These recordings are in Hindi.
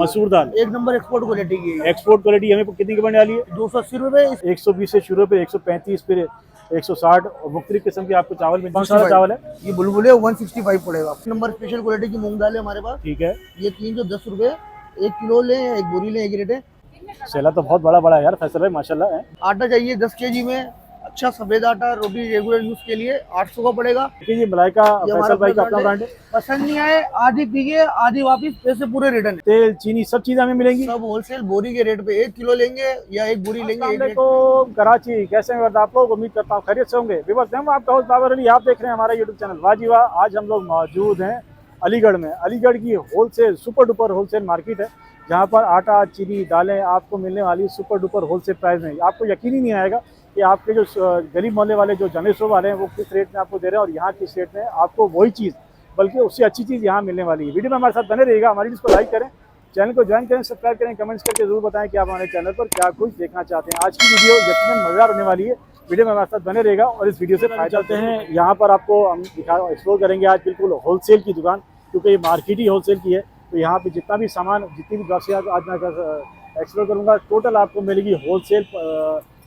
मसूर दाल एक नंबर एक्सपोर्ट क्वालिटी की है। एक्सपोर्ट क्वालिटी हमें कितनी की बनने वाली है? 280 रुपए। 120 से शुरू पे 135 फिर 160 और मुख्तलिफ किस्म के आपको चावल मिल। कौन सा चावल है? ये बुलबुले 165 पड़ेगा। नंबर स्पेशल क्वालिटी की मूंग दाल है हमारे पास। ठीक है, ये 310 रुपए। 1 किलो ले या 1 बोरी ले, एक रेट है। सेला तो बहुत बड़ा बड़ा है यार फैसल भाई, माशाल्लाह है। आटा चाहिए 10 kg में, अच्छा सफेद आटा रोटी रेगुलर यूज के लिए 800 का पड़ेगा। देखिए ये मलाइका ये हमारा फैसल भाई का अपना ब्रांड है। पसंद नहीं आए आधी पीजिए, आधी वापिस, पैसे पूरे रिटर्न है। तेल चीनी सब चीजें हमें मिलेंगी। सब होलसेल बोरी के रेट पे। 1 किलो लेंगे या 1 बोरी लेंगे, एक रेट। तो कराची कैसे हैं आप लोग? उम्मीद करता हूँ खैरियत से होंगे। विवर्स हम आपका होस्ट बाबर अली, आप देख रहे हैं हमारा यूट्यूब चैनल वाजीवा। आज हम लोग मौजूद हैं अलीगढ़ में। अलीगढ़ की wholesale super duper wholesale market है, जहाँ पर आटा चीनी दालें आपको मिलने वाली सुपर डुपर होलसेल प्राइस में। आपको यकीन ही नहीं आएगा कि आपके जो गरीब मोहल्ले वाले जो जनरल स्टोर वाले हैं वो किस रेट में आपको दे रहे हैं, और यहाँ किस रेट में आपको वही चीज़ बल्कि उससे अच्छी चीज़ यहाँ मिलने वाली है। वीडियो में हमारे साथ बने रहिएगा, हमारी इसको लाइक करें, चैनल को ज्वाइन करें, सब्सक्राइब करें, कमेंट्स करके जरूर बताएं कि आप हमारे चैनल पर क्या कुछ देखना चाहते हैं। आज की वीडियो यकीनन मज़ेदार होने वाली है, वीडियो में हमारे साथ बने रहेगा और इस वीडियो से फायदा चलते हैं। यहाँ पर आपको हम एक्सप्लोर करेंगे आज बिल्कुल होलसेल की दुकान, क्योंकि ये मार्केट ही होलसेल की है। तो यहाँ पे जितना भी सामान, जितनी भी ग्रॉसरी आज मैं एक्सप्लोर करूँगा, टोटल आपको मिलेगी wholesale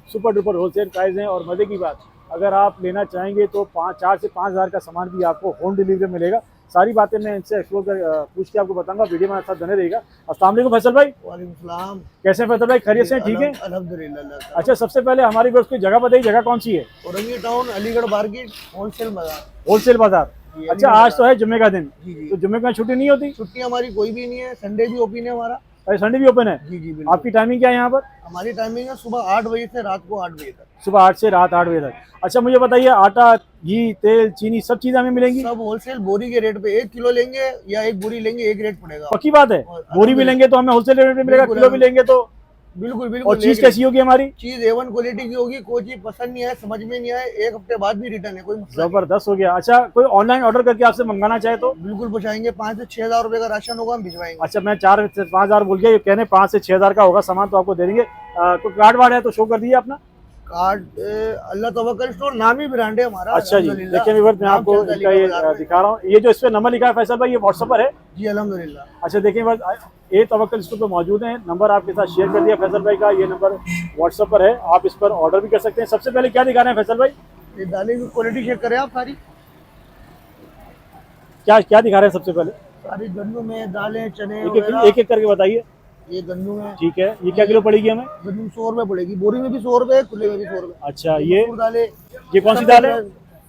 super duper wholesale price हैं। और मज़े की बात, अगर आप लेना चाहेंगे तो 4 से 5 हज़ार का सामान भी आपको होम डिलीवरी मिलेगा। सारी बातें मैं इनसे एक्सप्लोर कर पूछ के आपको बताऊंगा, वीडियो में साथ बने रहेगा। अस्सलाम वालेकुम फैसल भाई। वालेकुम सलाम। कैसे हैं फैसल भाई, खैरियत से? ठीक है अल्हम्दुलिल्लाह। अच्छा, सबसे पहले हमारी व्यवस्था की जगह बताइए, जगह कौन सी है? Orangi town Aligarh market wholesale बाजार। होलसेल बाजार। अच्छा, आज तो है जुम्मे का दिन, जी जी। तो जुम्मे का छुट्टी नहीं होती? छुट्टी हमारी कोई भी नहीं है, संडे भी ओपन है हमारा। अरे संडे भी ओपन है? जी जी बिल्कुल। आपकी टाइमिंग क्या है यहाँ पर? हमारी टाइमिंग है सुबह 8 बजे से रात को 8 बजे तक। सुबह 8 से रात 8 बजे तक। अच्छा मुझे बताइए, आटा घी तेल चीनी सब चीज़ हमें मिलेंगी? सब होलसेल बोरी के रेट पे। 1 किलो लेंगे या 1 बोरी लेंगे, एक रेट पड़ेगा। पक्की बात है? बोरी भी लेंगे तो हमें होलसेल रेट में मिलेगा, किलो भी लेंगे तो? बिल्कुल बिल्कुल। और चीज़ कैसी होगी हमारी? चीज A1 क्वालिटी की होगी। कोई चीज पसंद नहीं आए, समझ में नहीं आए, 1 हफ्ते बाद भी रिटर्न है, कोई मसला नहीं। जबरदस्त हो गया। अच्छा, कोई ऑनलाइन ऑर्डर करके आपसे मंगाना चाहे तो? बिल्कुल पहुंचाएंगे। 5 से 6 हजार रुपए का राशन होगा, हम भिजवाएंगे। अच्छा, मैं 4 से 5 हज़ार बोल गया, ये कहने 5 से 6 हज़ार का होगा सामान तो आपको दे देंगे। तो कार्ड वार्ड है तो शो कर दीजिए अपना कार्ड। अल्लाह तवक्कल स्टोर नाम ही ब्रांड है हमारा। अच्छा जी, देखिए व्यूअर्स मैं आपको इनका ये दिखा रहा हूँ। ये जो इस पे नंबर लिखा है फैसल भाई, ये व्हाट्सएप पर है? जी अल्हम्दुलिल्लाह। अच्छा देखिए व्यूअर्स, ये तवक्कल स्टोर पे मौजूद है, नंबर आपके साथ शेयर कर दिया फैसल भाई का, ये नंबर व्हाट्सएप पर है, आप इस पर ऑर्डर भी कर सकते हैं। सबसे पहले क्या दिखा रहे हैं फैसल भाई? ये दालें की क्वालिटी चेक करें आप सारी। क्या क्या दिखा रहे हैं सबसे पहले? सारी गंदम में दालें चने एक एक करके बताइए। ये गंदम है। ठीक है, ये क्या किलो पड़ेगी हमें? गंदम 100 रुपए पड़ेगी, बोरी में भी 100 रुपए, खुले में भी 100 रुपए। अच्छा, ये मसूर दालें। ये कौन सी दाल है?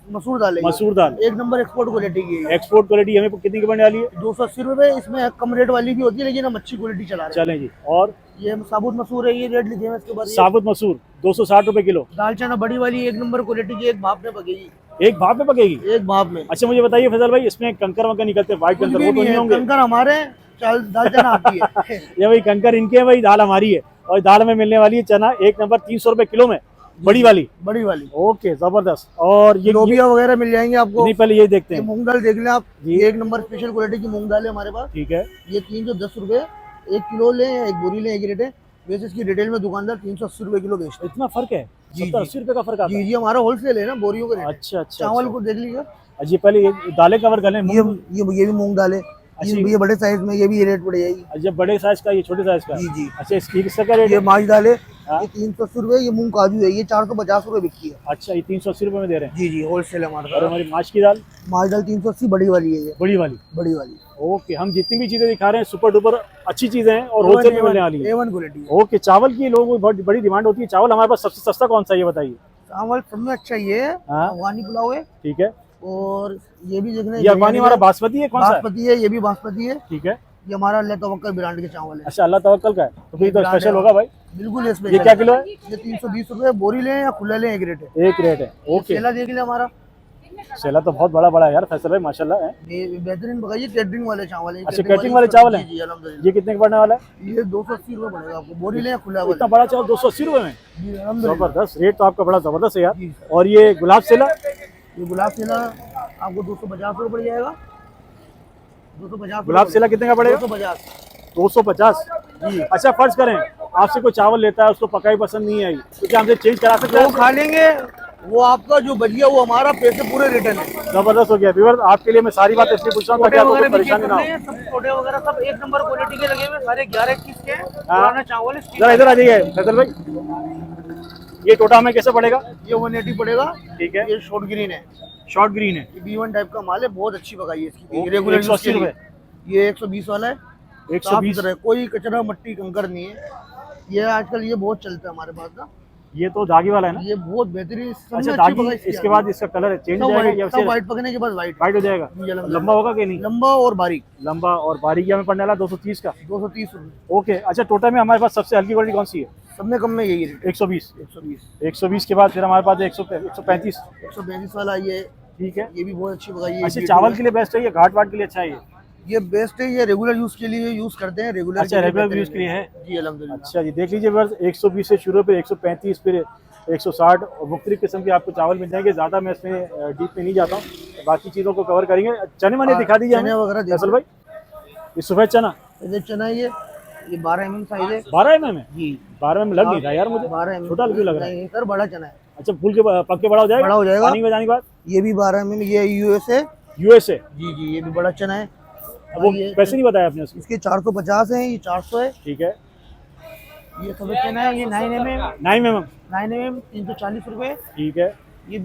मसूर दाल है। मसूर दाल। 1 नंबर एक्सपोर्ट क्वालिटी की है। एक्सपोर्ट क्वालिटी हमें कितनी की बनने वाली है? 280 रुपए। इसमें कम रेट वाली भी होती है, लेकिन हम अच्छी क्वालिटी चला रहे हैं। चलें जी। और ये साबुत मसूर है, ये रेट लिखे हैं इसके बाद। साबुत मसूर 260 रुपए किलो। दाल चना बड़ी वाली 1 नंबर क्वालिटी की, एक भाप में पकेगी। एक भाप में पकेगी? एक भाप में। अच्छा मुझे बताइए फैसल भाई, इसमें कंकर वंकर निकलते हैं व्हाइट कंकर, वो तो नहीं होंगे? कंकर हमारे दाल चना आती है। ये भाई कंकर इनके है भाई, दाल हमारी है। और दाल में मिलने वाली है चना 1 नंबर 300 रुपए किलो में, बड़ी वाली। बड़ी वाली। ओके जबरदस्त। और ये लोबिया वगैरह मिल जाएंगे आपको। नहीं, पहले ये देखते ये हैं। मूंग दाल देख लें आप। जी। 1 नंबर स्पेशल क्वालिटी की मूंग दाल है हमारे पास। ठीक है, ये 310 रुपए। 1 किलो ले या 1 बोरी ले, एक रेट है। वैसे इसकी रिटेल में दुकानदार 380 रुपए किलो बेचते हैं। इतना फर्क है? जी, 70-80 रुपए का फर्क आता जी है? जी, हमारा होलसेल है ना, बोरियों का रेट। अच्छा अच्छा। चावल को देख लीजिए। अच्छा पहले ये दालें कवर कर लें। ये भी मूंग दाल है। ये बड़े साइज में, ये भी रेट पड़ जाएगी। अच्छा, बड़े साइज का, ये छोटे साइज का? जी जी। अच्छा, इसका क्या रेट ये है? माछ दाल है, हाँ? ये 380 रुपए। ये मूंग काजू है, ये 450 रुपए बिकती है। अच्छा, ये 380 रुपए में दे रहे हैं? जी जी, होलसेल है हमारा। और हमारी माछ की दाल? माछ दाल 380 बड़ी वाली है, ये बड़ी वाली। बड़ी वाली। ओके, हम जितनी भी चीजें दिखा रहे हैं सुपर डुपर अच्छी चीजें हैं और होलसेल में मिलने वाली है। A1 quality. ओके, चावल की लोगों को बहुत बड़ी डिमांड होती है। चावल हमारे पास सबसे सस्ता कौन सा है ये बताइए? चावल सब में अच्छा ये है, हाँ? अफगानी पुलाव है। ठीक है। और ये भी देखना, ये अफगानी हमारा बासमती है? कौन सा है? बासमती है, ये भी बासमती है। ठीक है। ये हमारा अल्लाह तवक्कल ब्रांड के चावल है। अच्छा, अल्लाह तवक्कल का है, तो फिर तो स्पेशल होगा भाई। बिल्कुल ये क्या किलो है? ये 320 रुपए। बोरी लें या खुला लें, एक रेट है। एक रेट है। ओके, सेला देख ले हमारा। सेला तो बहुत बड़ा बड़ा है यार फैसल भाई, माशाल्लाह है। बेहतरीन पकाइए, कैटरिंग वाले चावल है। अच्छा, कैटरिंग वाले चावल है। जी अल्हम्दुलिल्लाह। ये कितने का पड़ने वाला है? ये 280 रुपए पड़ेगा आपको, बोरी लें या खुला वाला। इतना बड़ा चावल 280 रुपए में? जी अल्हम्दुलिल्लाह। जबरदस्त रेट तो आपका बड़ा जबरदस्त है यार। जी। और ये गुलाब सेला? ये गुलाब सेला आपको 250 रुपए पड़ जाएगा। 250। गुलाब सेला कितने का पड़ेगा? 250। 250 जी। अच्छा फर्ज करें आपसे कोई चावल लेता है, उसको पकाई पसंद नहीं आई, तो क्या हमसे चेंज करा सकते हैं? वो खा लेंगे, वो आपका जो बच गया वो हमारा, पैसे पूरे रिटर्न है। जबरदस्त हो गया व्यूअर्स, आपके लिए मैं सारी बात इसलिए पूछ रहा हूँ ताकि आपको कोई परेशानी ना हो। सब छोटे वगैरह सब एक नंबर क्वालिटी के लगे हुए, सारे 11-21 के हैं। पुराना चावल है। जरा इधर आ जाइए फैसल भाई, ये टोटा हमें कैसे पड़ेगा? ये 180 पड़ेगा। ठीक है, ये शॉर्ट ग्रीन है, शॉर्ट ग्रीन है, ये B1 टाइप का माल है, बहुत अच्छी पकाई है इसकी। ओके, रेगुलर 180 रुपए। ये 120 वाला है, 120। साफ है, कोई कचरा मट्टी कंकर नहीं है। ये आजकल ये बहुत चलता है हमारे पास ना, ये तो दागी वाला है ना? ये बहुत बेहतरीन। अच्छा दागी, इसके बाद इसका कलर चेंज हो जाएगा या सब व्हाइट पकने के बाद व्हाइट वाइट हो जाएगा? लंबा होगा कि नहीं? लंबा और बारीक। लंबा और बारीक हमें पड़ने वाला 230 का। 230 रुपये। ओके, अच्छा टोटा में हमारे पास सबसे हल्की क्वालिटी कौन सी है? सब में कम में यही रेट, 120। 120। 120 के बाद फिर हमारे पास 135। 132 वाला ये, ठीक है, ये भी बहुत अच्छी पकाई है। अच्छा चावल के लिए बेस्ट है, ये घाट वाट के लिए अच्छा है? ये बेस्ट है, ये रेगुलर यूज के लिए यूज करते हैं। रेगुलर, अच्छा रेगुलर यूज के लिए है जी, अल्हम्दुलिल्लाह। अच्छा जी, देख लीजिए बस 120 से शुरू, फिर 135, फिर 160 और मुख्तलिफ किस्म के आपको चावल मिल जाएंगे। ज़्यादा मैं इसमें डीप में नहीं जाता हूँ, बाकी चीज़ों को कवर करेंगे। चने मने दिखा दीजिए चने वगैरह फैसल भाई। ये सफ़ेद चना, ये चना, ये 12 mm साइज है। 12 mm है? जी 12 mm लग नहीं रहा यार मुझे, 12 mm। छोटा क्यों लग रहा है? नहीं सर, बड़ा चना है। अच्छा फूल के पक के बड़ा हो जाएगा? बड़ा हो जाएगा पानी में जाने के बाद। ये भी 12 mm, ये US है। USA? जी जी, ये भी बड़ा चना है। वो पैसे नहीं बताया आपने उसके? इसके 450 है, ये 400 है। ठीक है, ये सफेद चना है, ये 9 mm। 9 mm 9 mm 340 रुपए। ठीक है। ये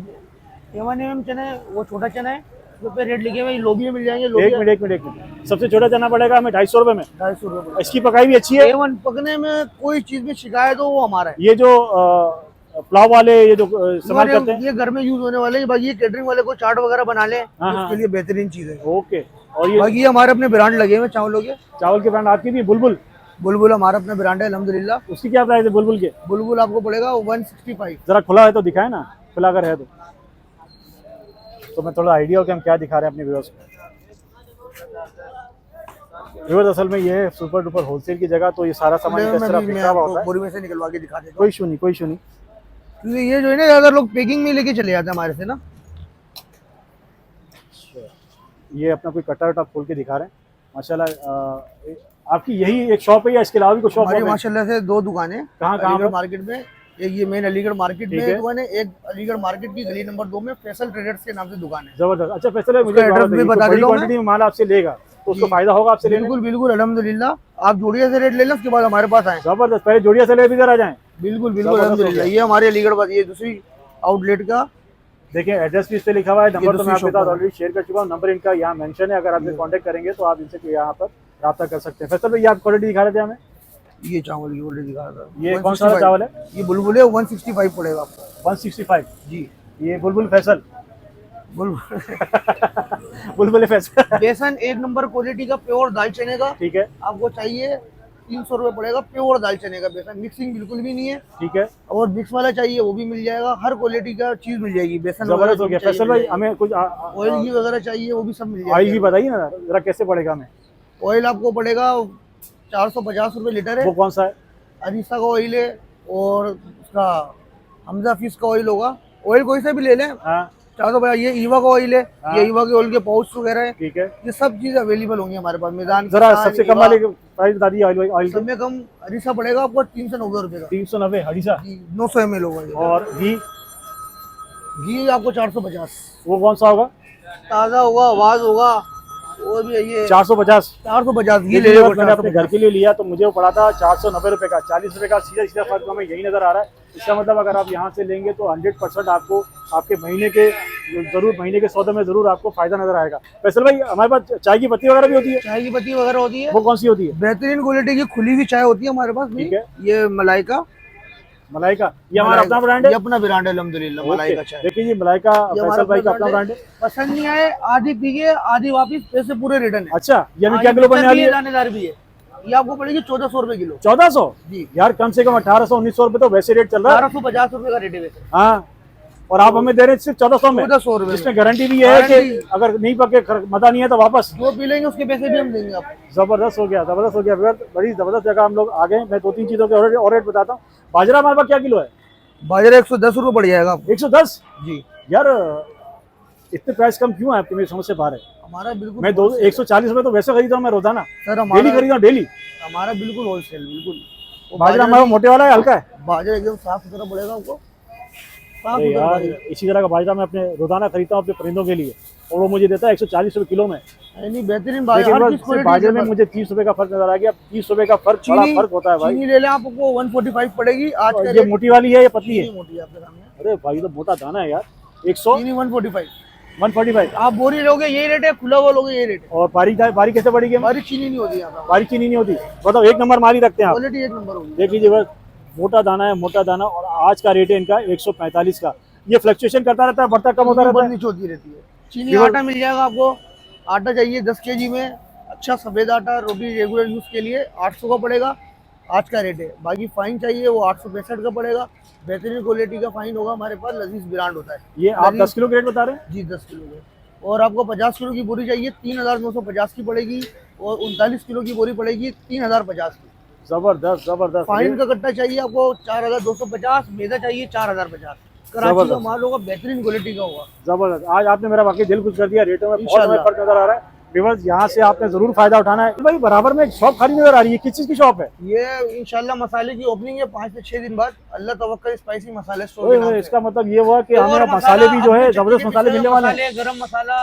7 mm चना है, वो छोटा चना है, उस पे रेट लिखे हुए। लोबिया मिल जाएंगे, एक लोबिया मिनट एक मिनट एक मिनट, सबसे छोटा चना पड़ेगा हमें 250 रुपए में। 250 रुपए। इसकी पकाई भी अच्छी है? A1 पकने में कोई चीज में शिकायत हो वो हमारा है। ये जो पुलाव वाले ये जो इस्तेमाल करते हैं, ये घर में यूज होने वाले हैं। बाकी ये केटरिंग वाले को चाट वगैरह बना ले, हाँ, उसके लिए बेहतरीन चीज है। ओके। और ये बाकी ये हमारे अपने ब्रांड लगे हुए चावलों के। चावल के ब्रांड आपकी भी? बुलबुल? बुलबुल हमारा अपना ब्रांड है, अल्हम्दुलिल्लाह। उसकी क्या प्राइस है बुलबुल के? बुलबुल आपको पड़ेगा 165। जरा खुला है तो दिखाए ना, खुला अगर है तो मैं थोड़ा आइडिया हो कि हम क्या दिखा रहे हैं अपने व्यूअर्स को। व्यूअर्स असल में ये है सुपर डुपर होलसेल की जगह, तो ये सारा सामान इस तरह बिखरा हुआ होता है। बोरी में से निकलवा के दिखा देता हूं। कोई इशू नहीं, कोई इशू नहीं। क्योंकि ये जो है ना, ज्यादा लोग पैकिंग में लेके चले जाते हैं हमारे से ना। ये अपना कोई कट्टा वट्टा खोल के दिखा रहे हैं माशाल्लाह। आपकी यही एक शॉप है या इसके अलावा भी कोई शॉप हमारी है? माशाल्लाह से 2 दुकानें। कहाँ अलीगढ़ मार्केट में एक, ये मेन अलीगढ़ मार्केट में ठीक है। दुकान है। एक अलीगढ़ मार्केट की गली नंबर 2 में फैसल ट्रेडर्स के नाम से दुकान है। जबरदस्त। अच्छा फैसल है, मुझे एड्रेस भी बता बड़ी देता हूं क्वांटिटी में माल आपसे लेगा तो उसको फायदा होगा आपसे लेने में? बिल्कुल बिल्कुल, अल्हम्दुलिल्लाह। आप जोड़िया से रेट ले लें, उसके बाद हमारे पास आए। जबरदस्त, पहले जोड़िया से ले भी इधर आ जाएं। बिल्कुल बिल्कुल, अल्हम्दुलिल्लाह। ये हमारे अलीगढ़ बात, ये दूसरी आउटलेट का देखिए एड्रेस भी इस पे लिखा हुआ है, नंबर तो मैं आपके दूसरी साथ शॉप ऑलरेडी शेयर कर चुका हूँ। नंबर इनका यहाँ मेंशन है, अगर आप कांटेक्ट करेंगे तो आप इनसे यहाँ पर राब्ता कर सकते हैं। फैसल भाई आप क्वालिटी दिखा रहे थे हमें, ये चावल की क्वालिटी दिखा रहा था। ये कौन सा चावल है? ये बुलबुल है, 165 पड़ेगा आपको। 165 जी, ये बुलबुल फैसल बुलबुल बुलबुल फैसल बेसन 1 नंबर क्वालिटी का प्योर दाल चने का। ठीक है, आपको चाहिए 300 रुपये पड़ेगा, प्योर दाल चने का बेसन। मिक्सिंग बिल्कुल भी नहीं है। ठीक है, और मिक्स वाला चाहिए वो भी मिल जाएगा, हर क्वालिटी का चीज मिल जाएगी। बेसन जबरदस्त हो गया। फैसल भाई हमें कुछ ऑयल घी वगैरह चाहिए वो भी सब मिल ऑयल जाएगा। भी बताइए ना जरा, कैसे पड़ेगा हमें? ऑयल आपको पड़ेगा 450 रुपये लीटर है। वो कौन सा है? अरीसा का ऑयल है, और उसका हमजा फिश का ऑयल होगा। ऑयल कोई सा भी ले लें, हाँ 450। ये ईवा का ऑयल है, ये ईवा के ऑयल के पाउच वगैरह है। ठीक है, ये सब चीज अवेलेबल होंगी हमारे पास। मैदान जरा सबसे कम वाले प्राइस बता दीजिए ऑयल। ऑयल सब में कम अरीसा पड़ेगा आपको 390 रुपये का। 390 हड़ीसा। 900 ml होगा ये। और घी? घी आपको 450। वो कौन सा होगा? ताज़ा होगा, आवाज होगा, और भी ये 450। 450 घी ले ये लो। मैंने अपने घर के लिए लिया तो मुझे वो पड़ा था 490 रुपये का। 40 रुपये का सीधा सीधा फर्क हमें यही नजर आ रहा है। इसका मतलब अगर आप यहाँ से लेंगे तो 100% आपको आपके महीने के सौदे में जरूर आपको फायदा नजर आएगा। फैसल भाई हमारे पास चाय की पत्ती वगैरह भी होती है? चाय की पत्ती वगैरह होती है। वो कौन सी होती है? बेहतरीन क्वालिटी की खुली हुई चाय होती है हमारे पास। ठीक है, ये मलाइका। मलाइका ये हमारा अपना ब्रांड है? ये अपना ब्रांड है अल्हम्दुलिल्लाह। मलाइका चाय देखिए जी, मलाइका फैसल भाई का अपना ब्रांड है। पसंद नहीं आए आधी पीजिए, आधी वापिस, पैसे पूरे रिटर्न है। अच्छा, ये हमें क्या किलो पड़ने वाली है? दानेदार भी है। ये आपको पड़ेगी 1400 रुपए किलो। 1400? जी यार कम से कम 1800-1900 रुपए तो वैसे रेट चल रहा है। 1250 रुपए का रेट है वैसे। हाँ, और आप हमें दे रहे हैं सिर्फ 1400 में, 1400 रुपए, जिसमें गारंटी भी है कि अगर नहीं पके मजा नहीं है तो वापस जो पी लेंगे उसके पैसे भी हम देंगे आपको। जबरदस्त हो गया, जबरदस्त हो गया। बड़ी जबरदस्त जगह हम लोग आ गए। मैं 2-3 चीजों के और रेट बताता हूँ। बाजरा हमारे पास क्या किलो है? बाजरा 110 रुपए पड़ जाएगा आपको। 110? जी यार इतने प्राइस कम क्यों है आपके? मेरी समझ से बाहर है। हमारा बिल्कुल मैं 140 रुपए तो वैसे खरीदता हूँ मैं रोजाना, सर। डेली हमारा खरीदता हूँ डेली। हमारा बिल्कुल होलसेल, बिल्कुल। बाजरा हमारा मोटे वाला है हल्का है? बाजरा एकदम साफ सुथरा पड़ेगा आपको। साफ अरे सुथरा यार बाजरा। इसी तरह का बाजरा मैं अपने रोजाना खरीदता हूँ अपने परिंदों के लिए, और वो मुझे देता है 140 रुपये किलो में। नहीं बेहतरीन लेकिन बाजरा, हर चीज बस क्वालिटी बाजरे में है। मुझे 30 रुपये का फर्क नजर आ गया। 30 रुपये का फर्क, बड़ा चीनी फर्क होता है भाई। चीनी ले लें आपको 145 पड़ेगी आज का और ये रेट। मोटी वाली है या पतली है? चीनी मोटी है आपके सामने, अरे भाई तो मोटा दाना है यार। 100 चीनी 145। 145। आप बोरी लोगे यही रेट है, खुला हुआ लोगे यही रेट है। और बारी कैसे पड़ेगी हमें? हमारी चीनी नहीं होती यहाँ पे, बारी चीनी नहीं होती, मतलब एक नंबर माल ही रखते हैं आप। क्वालिटी एक नंबर होगी। देख लीजिए बस, मोटा दाना है, मोटा दाना। और आज का रेट है इनका 145 का। ये फ्लक्चुएशन करता रहता है, बढ़ता कम होता रहता ऊपर है। नीचे होती रहती है। चीनी केवल- आटा मिल जाएगा आपको। आटा चाहिए 10 kg में, अच्छा सफेद आटा रोटी रेगुलर यूज के लिए 800 का पड़ेगा, आज का रेट है। बाकी फाइन चाहिए वो 865 का पड़ेगा। बेहतरीन क्वालिटी का फाइन होगा हमारे पास, लजीज ब्रांड होता है। ये आप 10 किलो के रेट बता रहे हैं? जी 10 किलो के। और आपको 50 किलो की बोरी चाहिए 3950 की पड़ेगी, और 39 किलो की बोरी पड़ेगी 3050 की। जबरदस्त जबरदस्त। फाइन का कट्टा चाहिए आपको 4250, मैदा चाहिए 4050। कराची का जबरदस्त। माल होगा, बेहतरीन क्वालिटी का होगा। जबरदस्त, आज आपने मेरा वाकई दिल खुश कर दिया। रेटों में बहुत हमें इंशाल्लाह। फर्क नजर आ रहा है। व्यूअर्स, यहाँ से आपने जरूर फायदा उठाना है। भाई बराबर में एक शॉप खाली नजर आ रही है, किस चीज की शॉप है? ये इंशाल्लाह मसाले की ओपनिंग है 5 से 6 दिन बाद। अल्लाह तवक्कल स्पाइसी मसाले स्टोर ओए के नाम ओए, से। इसका मतलब ये हुआ कि और हमें मसाले भी जो है अपने जबरदस्त चटनी मसाले के मिलने वाले हैं। मसाले, गरम मसाला,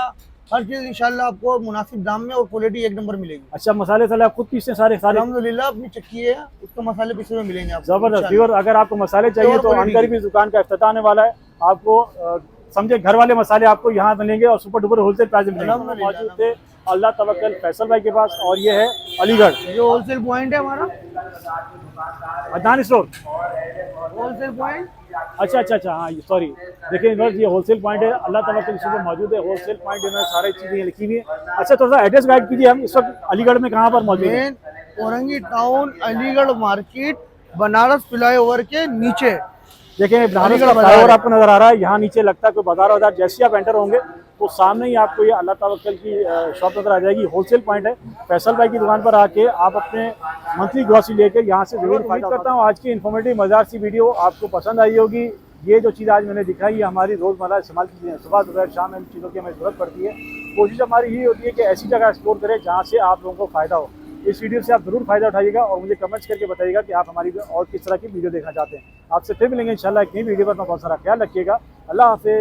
हर चीज इंशाल्लाह आपको मुनासिब दाम में और क्वालिटी एक नंबर मिलेगी। अच्छा, मसाले साले आप खुद पीसते हैं सारे सारे? अल्हम्दुलिल्लाह अपनी चक्की है, उसका मसाले पीसे हुए मिलेंगे आपको जबरदस्त। इंशाल्लाह। व्यूअर, अगर आपको मसाले चाहिए प्योर तो क्वालिटी अंदर भी दुकान का इफ्तिताह होने वाला है। आपको समझे घर वाले मसाले आपको यहाँ मिलेंगे और सुपर डुपर होलसेल प्राइस में मिलेंगे। अल्हम्दुलिल्लाह। मौजूद थे अल्लाह तवक्कल फैसल भाई के पास, और ये है अलीगढ़ ये होलसेल पॉइंट है हमारा, अदनान स्टोर। Wholesale point. अच्छा अच्छा अच्छा, हाँ सॉरी। देखिए व्यूअर्स, ये होलसेल पॉइंट है, अल्लाह तवक्कल स्टोर मौजूद है। होलसेल पॉइंट इन्होंने सारी चीज़ें लिखी हुई है। अच्छा, थोड़ा सा एड्रेस गाइड कीजिए, हम इस वक्त अलीगढ़ में कहाँ पर मौजूद है? Main Orangi town, Aligarh market, Banaras flyover के नीचे। देखिए बनारस अलीगढ़ का बाजार फ्लाईओवर है। आपको नजर आ रहा है, यहाँ नीचे लगता है कोई बाजार वाजार। जैसे ही आप एंटर होंगे तो सामने ही आपको ये अल्लाह तवक्कल की शॉप नजर आ जाएगी। होलसेल पॉइंट है। फैसल भाई की दुकान पर आके आप अपने मंथली ग्रॉसरी लेकर यहाँ से जरूर फायदा करता हूँ। आज की इन्फॉर्मेटिव मज़ेदार सी वीडियो आपको पसंद आई होगी। ये जो चीज़ आज मैंने दिखाई है हमारी रोज़मर्रा इस्तेमाल की चीज़ें हैं। सुबह दोपहर शाम इन चीज़ों की हमें ज़रूरत पड़ती है। कोशिश हमारी यही होती है कि ऐसी जगह एक्सप्लोर करें जहाँ से आप लोगों को फ़ायदा हो। इस वीडियो से आप जरूर फायदा उठाइएगा और मुझे कमेंट्स करके बताइएगा कि आप हमारी और किस तरह की वीडियो देखना चाहते हैं। आपसे फिर मिलेंगे इंशाल्लाह एक नई वीडियो पर। बहुत सारा ख्याल रखिएगा। अल्लाह हाफिज़।